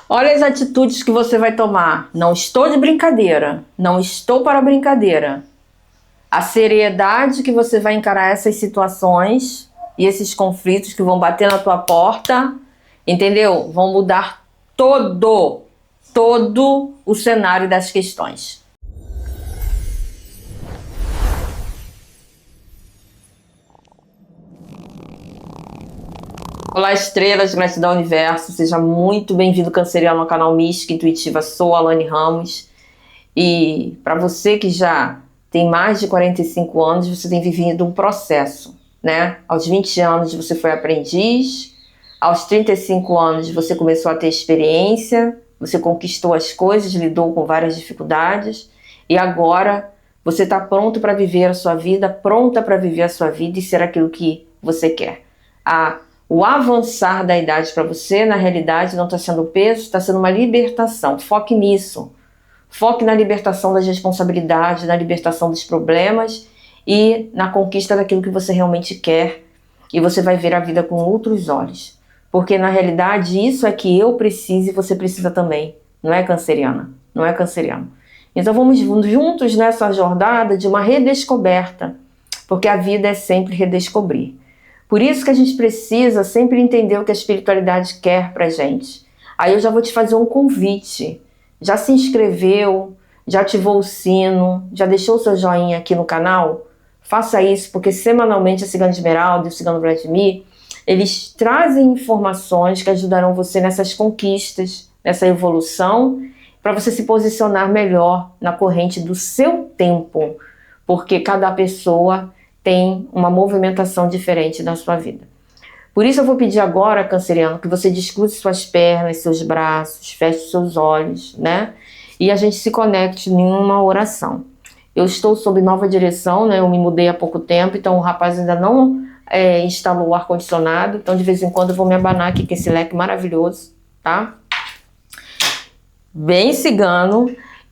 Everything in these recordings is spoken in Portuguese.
Olha as atitudes que você vai tomar. Não estou de brincadeira. Não estou para brincadeira. A seriedade que você vai encarar essas situações e esses conflitos que vão bater na tua porta, entendeu? Vão mudar todo o cenário das questões. Olá, estrelas, gratidão universo, seja muito bem-vindo, canceriano, ao canal Mística Intuitiva. Sou a Alane Ramos e para você que já tem mais de 45 anos, você tem vivido um processo, né? Aos 20 anos você foi aprendiz, aos 35 anos você começou a ter experiência, você conquistou as coisas, lidou com várias dificuldades e agora você está pronto para viver a sua vida, pronta para viver a sua vida e ser aquilo que você quer. O avançar da idade para você, na realidade, não está sendo peso, está sendo uma libertação. Foque nisso. Foque na libertação das responsabilidades, na libertação dos problemas e na conquista daquilo que você realmente quer. E você vai ver a vida com outros olhos. Porque, na realidade, isso é que eu preciso e você precisa também. Não é, canceriana? Não é, canceriano? Então, vamos juntos nessa jornada de uma redescoberta. Porque a vida é sempre redescobrir. Por isso que a gente precisa sempre entender o que a espiritualidade quer pra gente. Aí eu já vou te fazer um convite. Já se inscreveu? Já ativou o sino? Já deixou o seu joinha aqui no canal? Faça isso, porque semanalmente a Cigana Esmeralda e o Cigano Vladimir, eles trazem informações que ajudarão você nessas conquistas, nessa evolução, para você se posicionar melhor na corrente do seu tempo. Porque cada pessoa tem uma movimentação diferente na sua vida. Por isso eu vou pedir agora, canceriano, que você descruze suas pernas, seus braços, feche seus olhos, né? E a gente se conecte em uma oração. Eu estou sob nova direção, né? Eu me mudei há pouco tempo, então o rapaz ainda não instalou o ar-condicionado, então de vez em quando eu vou me abanar aqui com esse leque maravilhoso, tá? Bem cigano.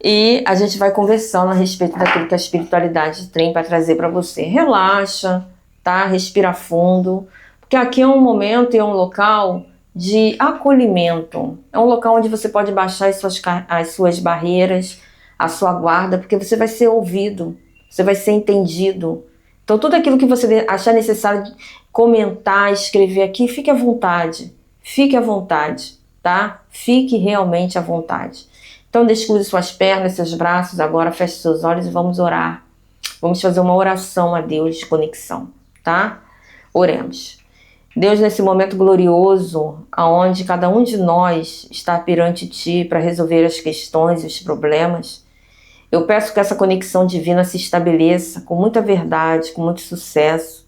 E a gente vai conversando a respeito daquilo que a espiritualidade tem para trazer para você. Relaxa, tá? Respira fundo, porque aqui é um momento e é um local de acolhimento. É um local onde você pode baixar as suas barreiras, a sua guarda, porque você vai ser ouvido, você vai ser entendido. Então tudo aquilo que você achar necessário comentar, escrever aqui, fique à vontade, tá? Fique realmente à vontade. Então descruze suas pernas, seus braços, agora feche seus olhos e vamos orar. Vamos fazer uma oração a Deus de conexão, tá? Oremos. Deus, nesse momento glorioso, aonde cada um de nós está perante Ti para resolver as questões e os problemas, eu peço que essa conexão divina se estabeleça com muita verdade, com muito sucesso,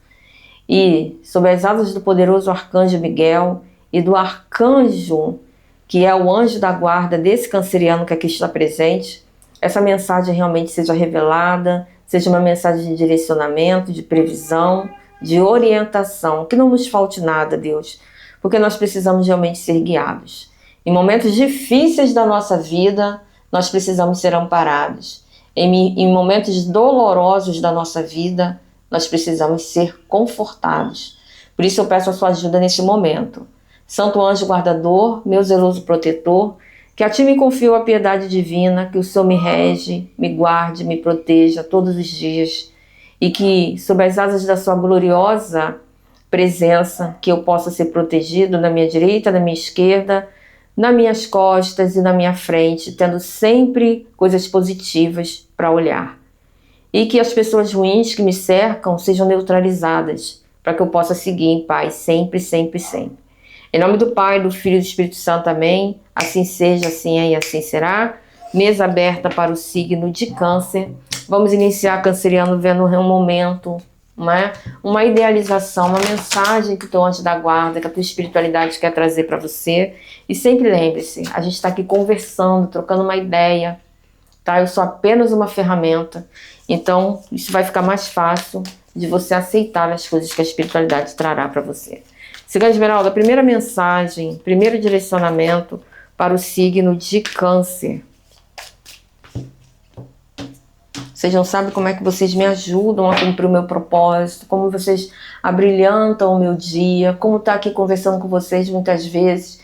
e sob as asas do poderoso arcanjo Miguel e do arcanjo que é o anjo da guarda desse canceriano que aqui está presente, essa mensagem realmente seja revelada, seja uma mensagem de direcionamento, de previsão, de orientação, que não nos falte nada, Deus, porque nós precisamos realmente ser guiados. Em momentos difíceis da nossa vida, nós precisamos ser amparados. Em momentos dolorosos da nossa vida, nós precisamos ser confortados. Por isso eu peço a sua ajuda neste momento. Santo anjo guardador, meu zeloso protetor, que a Ti me confio a piedade divina, que o Senhor me rege, me guarde, me proteja todos os dias e que, sob as asas da Sua gloriosa presença, que eu possa ser protegido na minha direita, na minha esquerda, nas minhas costas e na minha frente, tendo sempre coisas positivas para olhar. E que as pessoas ruins que me cercam sejam neutralizadas, para que eu possa seguir em paz sempre, sempre, sempre. Em nome do Pai, do Filho e do Espírito Santo, amém. Assim seja, assim é e assim será. Mesa aberta para o signo de Câncer. Vamos iniciar, canceriano, vendo um momento, né? Uma idealização, uma mensagem que o teu anjo da guarda, que a tua espiritualidade quer trazer para você. E sempre lembre-se, a gente está aqui conversando, trocando uma ideia, tá? Eu sou apenas uma ferramenta. Então, isso vai ficar mais fácil de você aceitar as coisas que a espiritualidade trará para você. Cigana Esmeralda, a primeira mensagem, primeiro direcionamento para o signo de Câncer. Vocês não sabem como é que vocês me ajudam a cumprir o meu propósito, como vocês abrilhantam o meu dia, como estar aqui conversando com vocês muitas vezes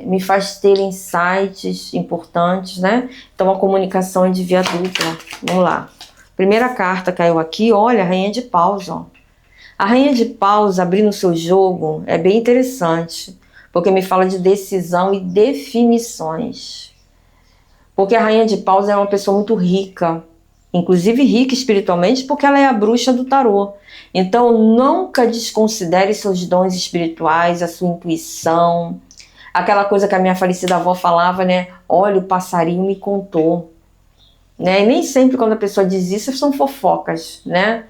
me faz ter insights importantes, né? Então a comunicação é de via dupla. Vamos lá. Primeira carta caiu aqui, olha, a Rainha de Paus, ó. A Rainha de Paus abrindo o seu jogo é bem interessante, porque me fala de decisão e definições. Porque a Rainha de Paus é uma pessoa muito rica, inclusive rica espiritualmente, porque ela é a bruxa do tarô. Então nunca desconsidere seus dons espirituais, a sua intuição, aquela coisa que a minha falecida avó falava, né? Olha, o passarinho me contou. Né? E nem sempre quando a pessoa diz isso são fofocas, né?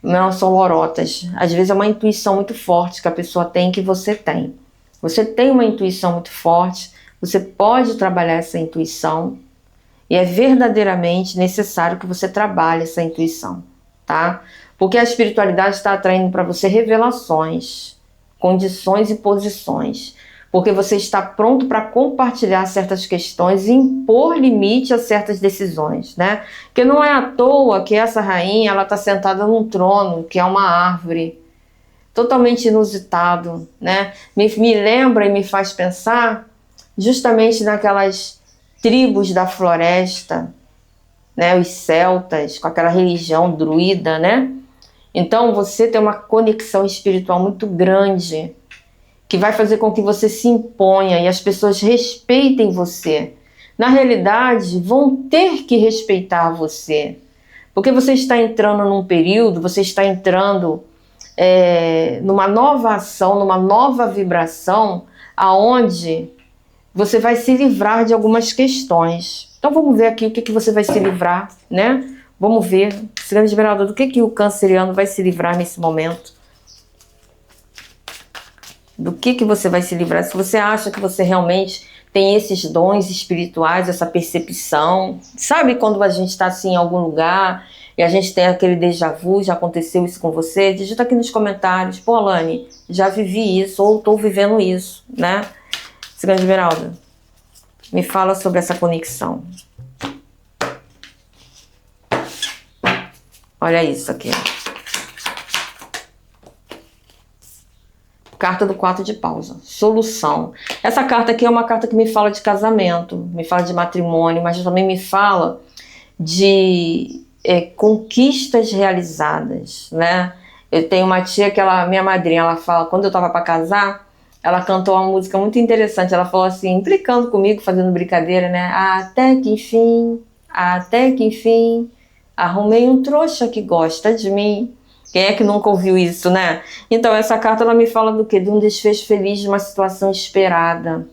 Não são lorotas. Às vezes é uma intuição muito forte que a pessoa tem, que você tem. Você tem uma intuição muito forte, você pode trabalhar essa intuição e é verdadeiramente necessário que você trabalhe essa intuição, tá? Porque a espiritualidade está atraindo para você revelações, condições e posições. Porque você está pronto para compartilhar certas questões e impor limite a certas decisões, né? Porque não é à toa que essa rainha, ela está sentada num trono, que é uma árvore, totalmente inusitado, né? Me lembra e me faz pensar justamente naquelas tribos da floresta, né? Os celtas, com aquela religião druida, né? Então você tem uma conexão espiritual muito grande, que vai fazer com que você se imponha e as pessoas respeitem você. Na realidade, vão ter que respeitar você, porque você está entrando num período, você está entrando numa nova ação, numa nova vibração, aonde você vai se livrar de algumas questões. Então vamos ver aqui o que você vai se livrar, né? Vamos ver, Ciranda Esmeralda, do que o canceriano vai se livrar nesse momento. Do que você vai se livrar? Se você acha que você realmente tem esses dons espirituais, essa percepção. Sabe quando a gente está assim em algum lugar e a gente tem aquele déjà vu, já aconteceu isso com você? Digita aqui nos comentários. Pô, Alane, já vivi isso ou estou vivendo isso, né? Ciranda Esmeralda, me fala sobre essa conexão. Olha isso aqui. Carta do 4 de paus, solução. Essa carta aqui é uma carta que me fala de casamento, me fala de matrimônio, mas também me fala de conquistas realizadas, né? Eu tenho uma tia que minha madrinha, ela fala, quando eu tava para casar, ela cantou uma música muito interessante, ela falou assim, implicando comigo, fazendo brincadeira, né? Até que enfim, arrumei um trouxa que gosta de mim. Quem é que nunca ouviu isso, né? Então essa carta ela me fala do quê? De um desfecho feliz, de uma situação esperada.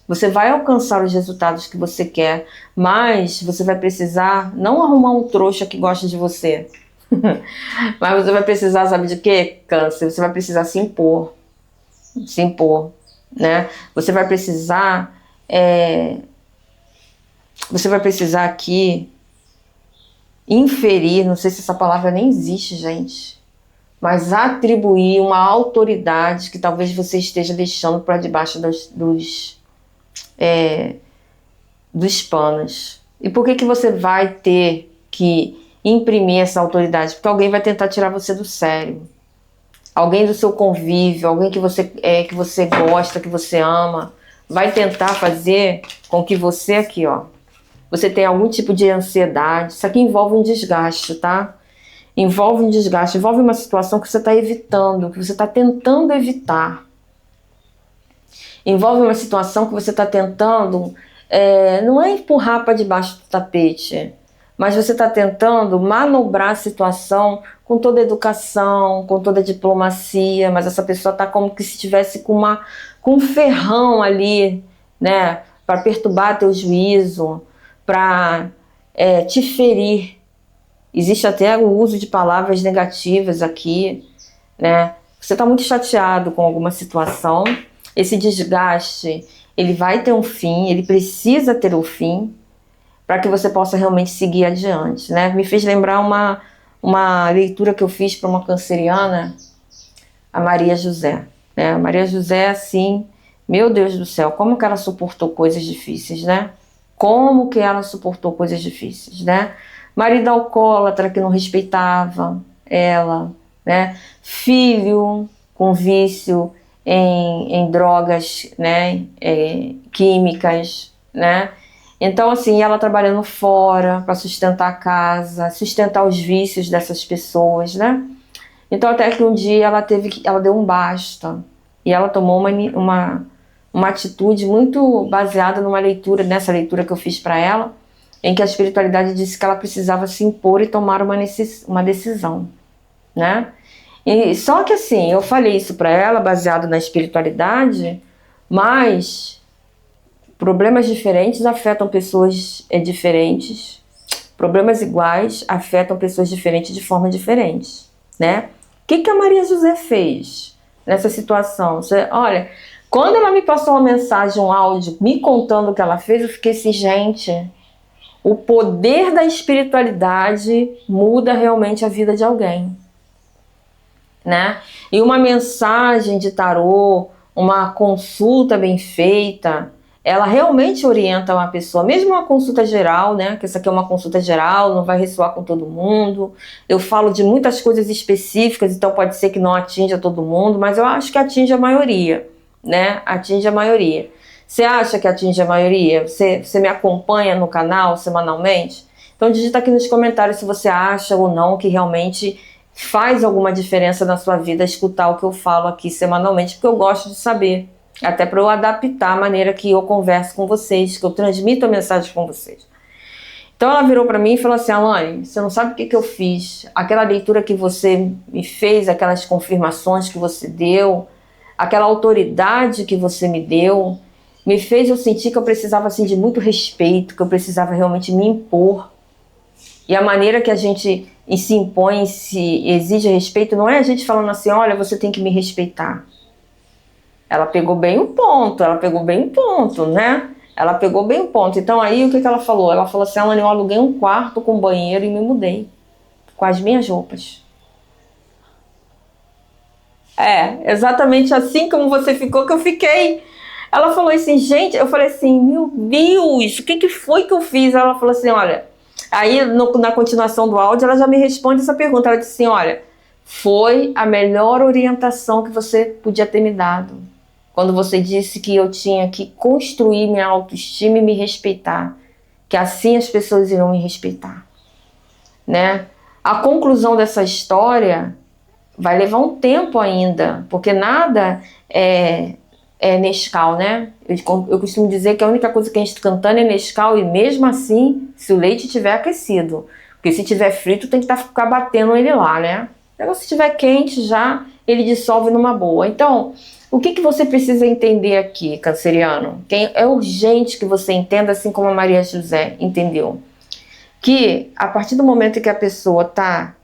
Você vai alcançar os resultados que você quer, mas você vai precisar não arrumar um trouxa que gosta de você. Mas você vai precisar, sabe de quê? Câncer. Você vai precisar se impor, né? Você vai precisar aqui inferir, não sei se essa palavra nem existe, gente, mas atribuir uma autoridade que talvez você esteja deixando para debaixo dos panos. E por que você vai ter que imprimir essa autoridade? Porque alguém vai tentar tirar você do sério. Alguém do seu convívio, alguém que você gosta, que você ama, vai tentar fazer com que você aqui, ó, você tenha algum tipo de ansiedade. Isso aqui envolve um desgaste, tá? Envolve um desgaste, envolve uma situação que você está evitando, que você está tentando evitar. Envolve uma situação que você está tentando, não é empurrar para debaixo do tapete, mas você está tentando manobrar a situação com toda a educação, com toda a diplomacia, mas essa pessoa está como que se estivesse com um ferrão ali, né, para perturbar teu juízo, para te ferir. Existe até o uso de palavras negativas aqui, né? Você está muito chateado com alguma situação, esse desgaste, ele vai ter um fim, ele precisa ter um fim, para que você possa realmente seguir adiante, né? Me fez lembrar uma leitura que eu fiz para uma canceriana, a Maria José, né? A Maria José, assim, meu Deus do céu, como que ela suportou coisas difíceis, né? Como que ela suportou coisas difíceis, né? Marido alcoólatra que não respeitava ela, né? Filho com vício em drogas, né, químicas, né? Então, assim, ela trabalhando fora para sustentar a casa, sustentar os vícios dessas pessoas, né? Então, até que um dia ela deu um basta e ela tomou uma atitude muito baseada nessa leitura que eu fiz para ela, em que a espiritualidade disse que ela precisava se impor e tomar uma decisão, né? E só que assim, eu falei isso para ela baseado na espiritualidade, mas problemas diferentes afetam pessoas diferentes, problemas iguais afetam pessoas diferentes de forma diferente, né? O que a Maria José fez nessa situação? Olha, quando ela me passou uma mensagem, um áudio, me contando o que ela fez, eu fiquei assim, gente, o poder da espiritualidade muda realmente a vida de alguém, né? E uma mensagem de tarô, uma consulta bem feita, ela realmente orienta uma pessoa, mesmo uma consulta geral, né? Que essa aqui é uma consulta geral, não vai ressoar com todo mundo. Eu falo de muitas coisas específicas, então pode ser que não atinja todo mundo, mas eu acho que atinge a maioria, né? Atinge a maioria. Você acha que atinge a maioria? Você me acompanha no canal semanalmente? Então digita aqui nos comentários se você acha ou não que realmente faz alguma diferença na sua vida escutar o que eu falo aqui semanalmente, porque eu gosto de saber, até para eu adaptar a maneira que eu converso com vocês, que eu transmito a mensagem com vocês. Então ela virou para mim e falou assim: Alane, você não sabe o que eu fiz, aquela leitura que você me fez, aquelas confirmações que você deu, aquela autoridade que você me deu, me fez eu sentir que eu precisava assim, de muito respeito, que eu precisava realmente me impor. E a maneira que a gente se impõe, se exige respeito, não é a gente falando assim, olha, você tem que me respeitar. Ela pegou bem o ponto, né? Ela pegou bem o ponto. Então aí o que ela falou? Ela falou assim, Alane, eu aluguei um quarto com banheiro e me mudei, com as minhas roupas. Exatamente assim como você ficou que eu fiquei. Ela falou assim, gente, eu falei assim, meu Deus, o que foi que eu fiz? Ela falou assim, olha, aí na continuação do áudio ela já me responde essa pergunta, ela disse assim, olha, foi a melhor orientação que você podia ter me dado, quando você disse que eu tinha que construir minha autoestima e me respeitar, que assim as pessoas irão me respeitar, né? A conclusão dessa história vai levar um tempo ainda, porque nada é Nescau, né? Eu costumo dizer que a única coisa que é instantânea é Nescau, e mesmo assim, se o leite estiver aquecido, porque se estiver frito tem que ficar batendo ele lá, né? Agora, se estiver quente já, ele dissolve numa boa. Então, o que você precisa entender aqui, canceriano? É urgente que você entenda, assim como a Maria José entendeu, que a partir do momento que a pessoa está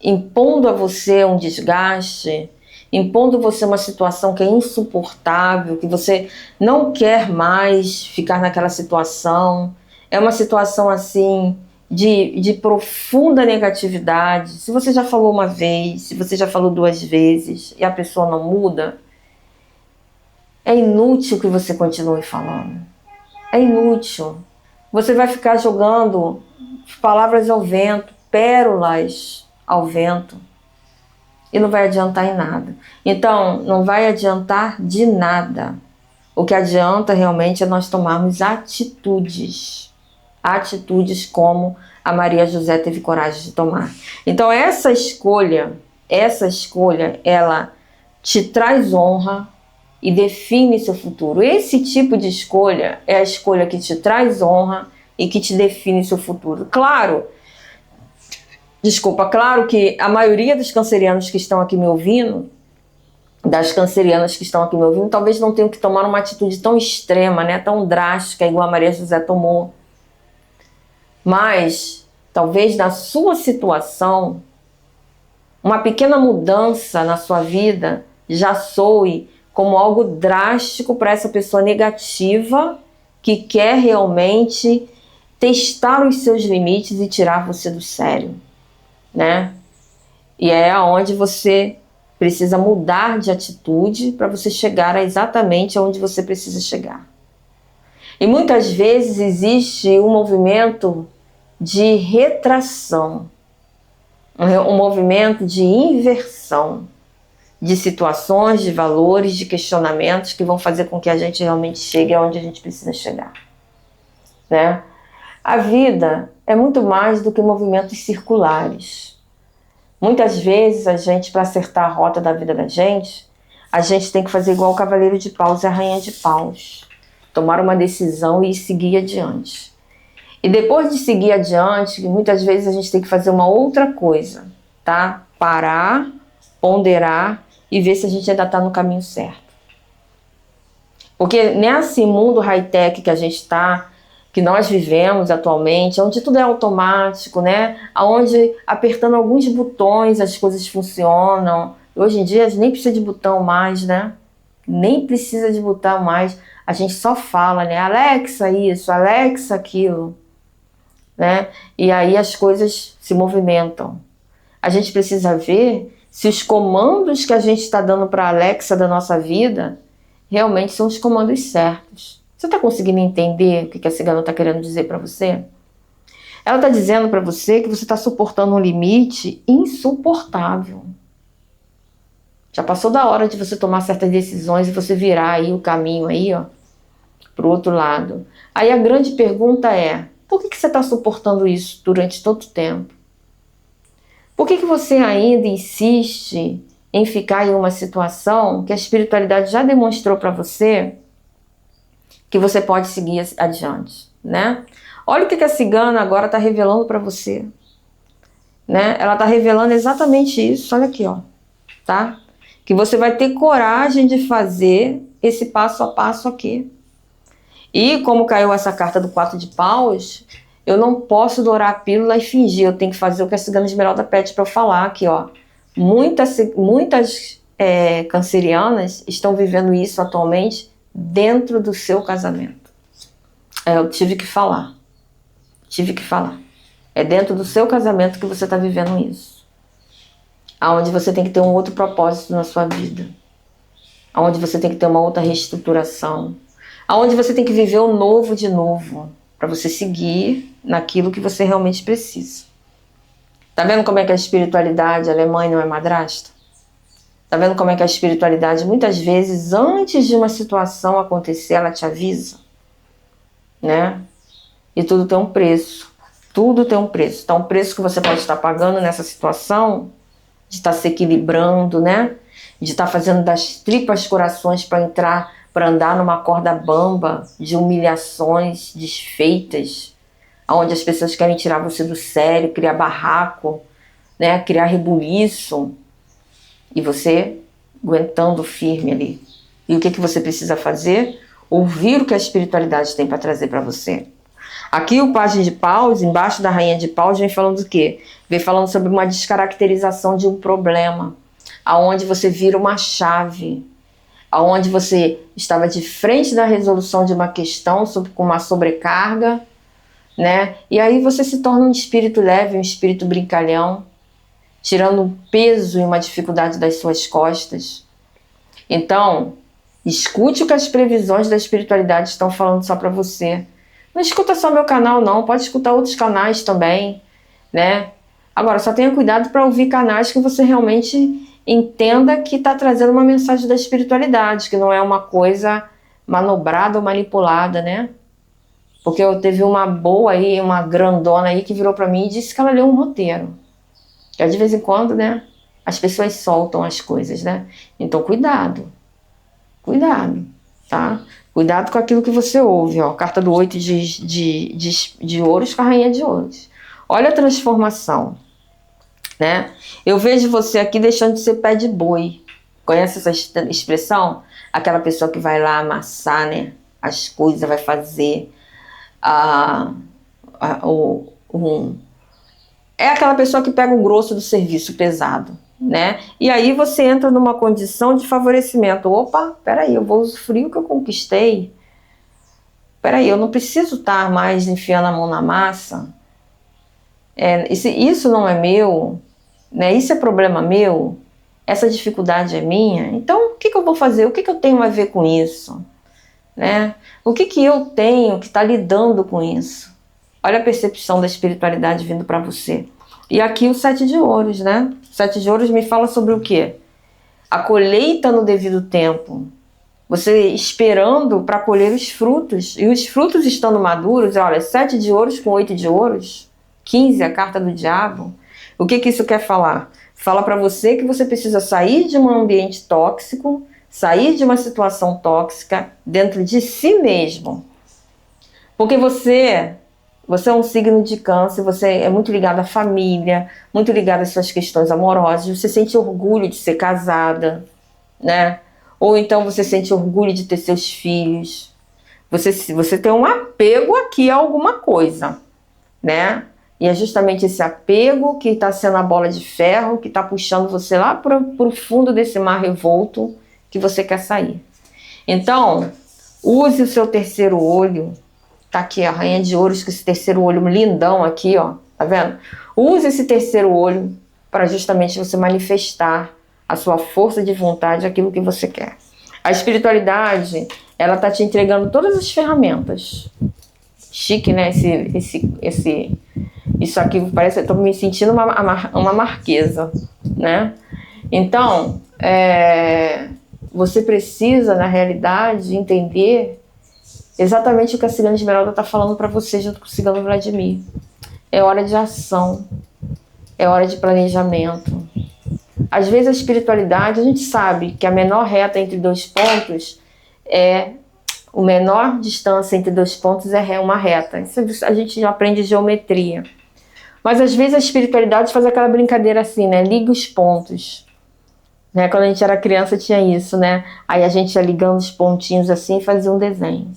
impondo a você um desgaste, impondo a você uma situação que é insuportável, que você não quer mais ficar naquela situação, é uma situação assim de profunda negatividade. Se você já falou uma vez, se você já falou 2 vezes e a pessoa não muda, é inútil que você continue falando. É inútil. Você vai ficar jogando palavras ao vento, pérolas ao vento, e não vai adiantar em nada. Então, não vai adiantar de nada. O que adianta realmente é nós tomarmos atitudes. Atitudes como a Maria José teve coragem de tomar. Então, essa escolha, ela te traz honra e define seu futuro. Esse tipo de escolha é a escolha que te traz honra e que te define seu futuro. Claro que a maioria dos cancerianos que estão aqui me ouvindo, das cancerianas que estão aqui me ouvindo, talvez não tenham que tomar uma atitude tão extrema, né, tão drástica, igual a Maria José tomou. Mas, talvez na sua situação, uma pequena mudança na sua vida já soe como algo drástico para essa pessoa negativa que quer realmente testar os seus limites e tirar você do sério, né? E é aonde você precisa mudar de atitude para você chegar a exatamente aonde você precisa chegar. E muitas vezes existe um movimento de retração, um movimento de inversão de situações, de valores, de questionamentos que vão fazer com que a gente realmente chegue aonde a gente precisa chegar, né? A vida é muito mais do que movimentos circulares. Muitas vezes a gente, para acertar a rota da vida da gente, a gente tem que fazer igual o cavaleiro de paus e a rainha de paus. Tomar uma decisão e seguir adiante. E depois de seguir adiante, muitas vezes a gente tem que fazer uma outra coisa, tá? Parar, ponderar e ver se a gente ainda está no caminho certo. Porque nesse mundo high-tech que a gente está, que nós vivemos atualmente, onde tudo é automático, né? Onde apertando alguns botões as coisas funcionam. Hoje em dia a gente nem precisa de botão mais, né? Nem precisa de botão mais. A gente só fala, né? Alexa isso, Alexa aquilo, né? E aí as coisas se movimentam. A gente precisa ver se os comandos que a gente está dando para a Alexa da nossa vida realmente são os comandos certos. Você está conseguindo entender o que a cigana está querendo dizer para você? Ela está dizendo para você que você está suportando um limite insuportável. Já passou da hora de você tomar certas decisões e você virar aí o caminho aí, ó, para o outro lado. Aí a grande pergunta é, por que você está suportando isso durante todo o tempo? Por que você ainda insiste em ficar em uma situação que a espiritualidade já demonstrou para você que você pode seguir adiante, né? Olha o que a cigana agora está revelando para você, né? Ela está revelando exatamente isso, olha aqui, ó, tá? Que você vai ter coragem de fazer esse passo a passo aqui. E como caiu essa carta do 4 de paus, eu não posso dourar a pílula e fingir, eu tenho que fazer o que a cigana Esmeralda pede para eu falar aqui, ó. Muitas cancerianas estão vivendo isso atualmente dentro do seu casamento. Eu tive que falar. É dentro do seu casamento que você está vivendo isso. Aonde você tem que ter um outro propósito na sua vida. Aonde você tem que ter uma outra reestruturação. Aonde você tem que viver o novo de novo. Para você seguir naquilo que você realmente precisa. Tá vendo como é que a espiritualidade, ela é mãe, não é madrasta? Tá vendo como é que a espiritualidade, muitas vezes, antes de uma situação acontecer, ela te avisa? Né? E tudo tem um preço. Tudo tem um preço. Então, o preço que você pode estar pagando nessa situação, de estar se equilibrando, né? De estar fazendo das tripas corações para andar numa corda bamba de humilhações desfeitas, onde as pessoas querem tirar você do sério, criar barraco, né? Criar rebuliço. E você aguentando firme ali. E o que você precisa fazer? Ouvir o que a espiritualidade tem para trazer para você. Aqui o pajem de paus, embaixo da rainha de paus, vem falando do quê? Vem falando sobre uma descaracterização de um problema, aonde você vira uma chave, aonde você estava de frente da resolução de uma questão com uma sobrecarga, né? E aí você se torna um espírito leve, um espírito brincalhão, tirando um peso e uma dificuldade das suas costas. Então, escute o que as previsões da espiritualidade estão falando só para você. Não escuta só meu canal, não. Pode escutar outros canais também, né? Agora, só tenha cuidado para ouvir canais que você realmente entenda que está trazendo uma mensagem da espiritualidade, que não é uma coisa manobrada ou manipulada, né? Porque eu teve uma boa aí, uma grandona aí, que virou para mim e disse que ela leu um roteiro. Que de vez em quando, né, as pessoas soltam as coisas, né? Então, cuidado, tá? Cuidado com aquilo que você ouve, ó. Carta do 8 de ouros com a rainha de ouros. Olha a transformação, né? Eu vejo você aqui deixando de ser pé de boi. Conhece essa expressão? Aquela pessoa que vai lá amassar, né, as coisas, vai fazer é aquela pessoa que pega o grosso do serviço pesado, né? E aí você entra numa condição de favorecimento. Opa, peraí, eu vou usufruir o que eu conquistei. Peraí, eu não preciso estar mais enfiando a mão na massa. Isso não é meu, né? Isso é problema meu. Essa dificuldade é minha. Então, o que eu vou fazer? O que eu tenho a ver com isso? Né? O que eu tenho que está lidando com isso? Olha a percepção da espiritualidade vindo para você. E aqui o 7 de ouros, né? O 7 de ouros me fala sobre o quê? A colheita no devido tempo. Você esperando para colher os frutos. E os frutos estando maduros, olha, 7 de ouros com 8 de ouros, 15, a carta do diabo. O que isso quer falar? Fala para você que você precisa sair de um ambiente tóxico, sair de uma situação tóxica dentro de si mesmo. Porque você é um signo de Câncer, você é muito ligado à família, muito ligado às suas questões amorosas, você sente orgulho de ser casada, né? Ou então você sente orgulho de ter seus filhos. Você tem um apego aqui a alguma coisa, né? E é justamente esse apego que está sendo a bola de ferro, que está puxando você lá para o fundo desse mar revolto que você quer sair. Então, use o seu terceiro olho. Tá aqui a rainha de ouros com esse terceiro olho lindão aqui, ó. Tá vendo? Use esse terceiro olho para justamente você manifestar a sua força de vontade, aquilo que você quer. A espiritualidade, ela tá te entregando todas as ferramentas. Chique, né? Isso aqui parece, eu tô me sentindo uma marquesa, né? Então, você precisa, na realidade, entender exatamente o que a Cigana Esmeralda está falando para você junto com o Cigano Vladimir. É hora de ação, é hora de planejamento. Às vezes a espiritualidade, a gente sabe que a menor reta entre dois pontos a menor distância entre dois pontos é uma reta. Isso a gente já aprende geometria. Mas às vezes a espiritualidade faz aquela brincadeira assim, né? Liga os pontos. Né? Quando a gente era criança tinha isso, né? Aí a gente ia ligando os pontinhos assim e fazia um desenho.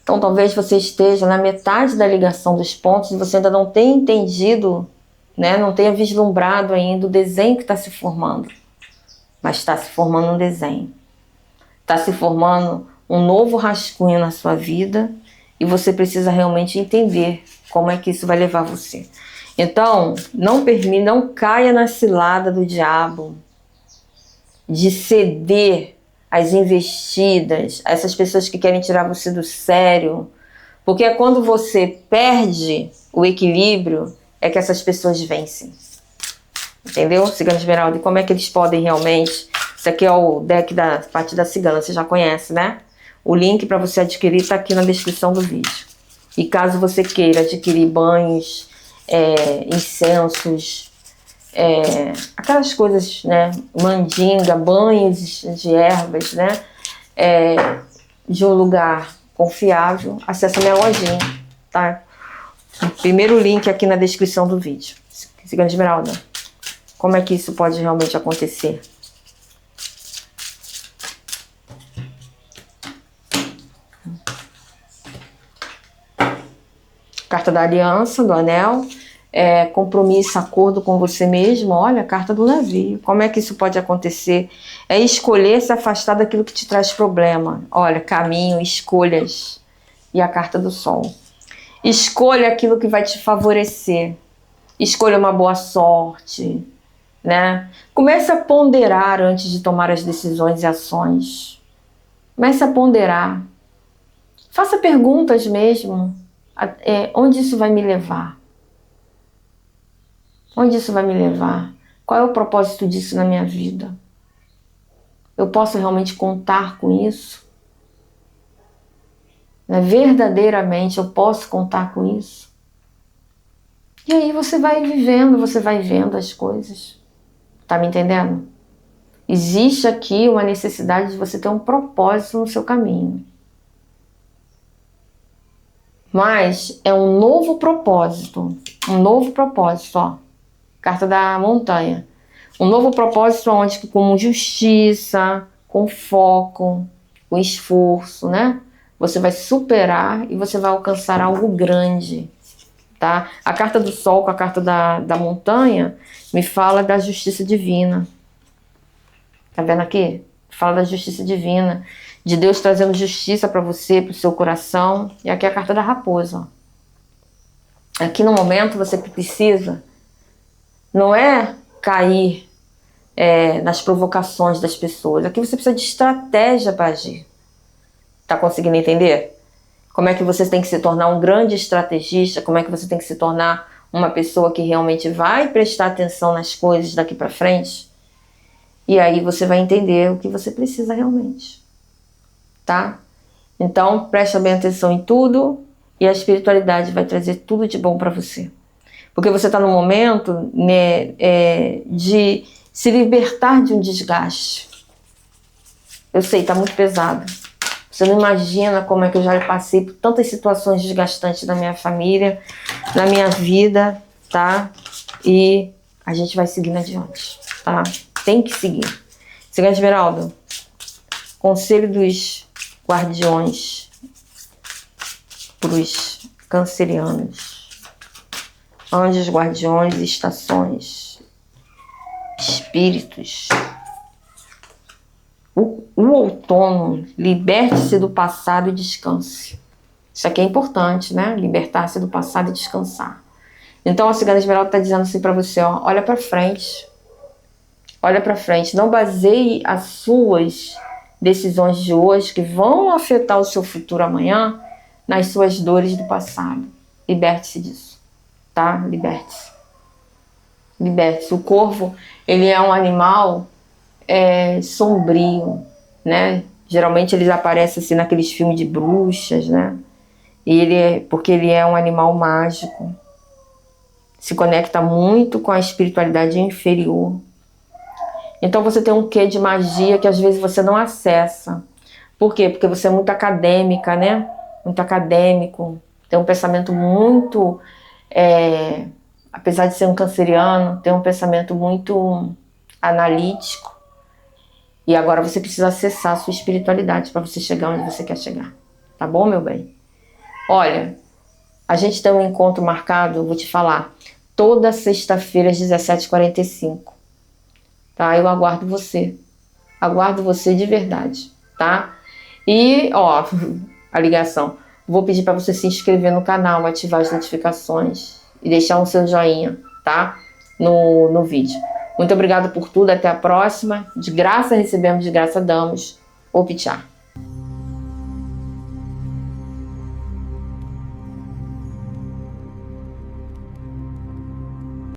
Então talvez você esteja na metade da ligação dos pontos e você ainda não tenha entendido, né? Não tenha vislumbrado ainda o desenho que está se formando. Mas está se formando um desenho. Está se formando um novo rascunho na sua vida e você precisa realmente entender como é que isso vai levar você. Então, não caia na cilada do diabo de ceder às investidas, a essas pessoas que querem tirar você do sério, porque é quando você perde o equilíbrio é que essas pessoas vencem. Entendeu, Cigana Esmeralda? E como é que eles podem realmente... Isso aqui é o deck da parte da cigana, você já conhece, né? O link para você adquirir está aqui na descrição do vídeo. E caso você queira adquirir banhos, incensos, aquelas coisas, né? Mandinga, banhos de ervas, né? De um lugar confiável, acessa minha lojinha, tá? O primeiro link aqui na descrição do vídeo. Cigana Esmeralda, como é que isso pode realmente acontecer? Carta da aliança, do anel, compromisso, acordo com você mesmo. Olha, a carta do navio. Como é que isso pode acontecer? É escolher se afastar daquilo que te traz problema. Olha, caminho, escolhas. E a carta do sol. Escolha aquilo que vai te favorecer. Escolha uma boa sorte, né? Comece a ponderar antes de tomar as decisões e ações. Comece a ponderar. Faça perguntas mesmo. Onde isso vai me levar? Onde isso vai me levar? Qual é o propósito disso na minha vida? Eu posso realmente contar com isso? Verdadeiramente eu posso contar com isso? E aí você vai vivendo, você vai vendo as coisas. Tá me entendendo? Existe aqui uma necessidade de você ter um propósito no seu caminho. Mas é um novo propósito, ó. Carta da montanha. Um novo propósito onde com justiça, com foco, com esforço, né? Você vai superar e você vai alcançar algo grande, tá? A carta do sol com a carta da montanha me fala da justiça divina. Tá vendo aqui? Fala da justiça divina. De Deus trazendo justiça para você, para o seu coração. E aqui é a carta da raposa. Aqui no momento você precisa, não é cair nas provocações das pessoas. Aqui você precisa de estratégia para agir. Tá conseguindo entender? Como é que você tem que se tornar um grande estrategista, como é que você tem que se tornar uma pessoa que realmente vai prestar atenção nas coisas daqui para frente, e aí você vai entender o que você precisa realmente, tá? Então, preste bem atenção em tudo e a espiritualidade vai trazer tudo de bom para você. Porque você está no momento, né, de se libertar de um desgaste. Eu sei, está muito pesado. Você não imagina como é que eu já passei por tantas situações desgastantes na minha família, na minha vida, tá? E a gente vai seguindo adiante, tá? Tem que seguir. Seguinte, Esmeralda, conselho dos guardiões para os cancerianos, anjos, guardiões, estações, espíritos. O outono, liberte-se do passado e descanse. Isso aqui é importante, né? Libertar-se do passado e descansar. Então a Cigana Esmeralda está dizendo assim para você, ó, olha para frente. Olha para frente. Não baseie as suas decisões de hoje, que vão afetar o seu futuro amanhã, nas suas dores do passado. Liberte-se disso, tá? Liberte-se. Liberte-se. O corvo, ele é um animal sombrio, né? Geralmente eles aparecem assim naqueles filmes de bruxas, né? E porque ele é um animal mágico. Se conecta muito com a espiritualidade inferior. Então você tem um quê de magia que às vezes você não acessa. Por quê? Porque você é muito acadêmica, né? Muito acadêmico. Tem um pensamento muito... apesar de ser um canceriano, tem um pensamento muito analítico. E agora você precisa acessar a sua espiritualidade para você chegar onde você quer chegar. Tá bom, meu bem? Olha, a gente tem um encontro marcado, eu vou te falar, toda sexta-feira às 17h45. Tá? Eu aguardo você. Aguardo você de verdade, tá? E, ó, a ligação. Vou pedir para você se inscrever no canal, ativar as notificações e deixar um seu joinha, tá? No vídeo. Muito obrigada por tudo, até a próxima. De graça recebemos, de graça damos. Optchá.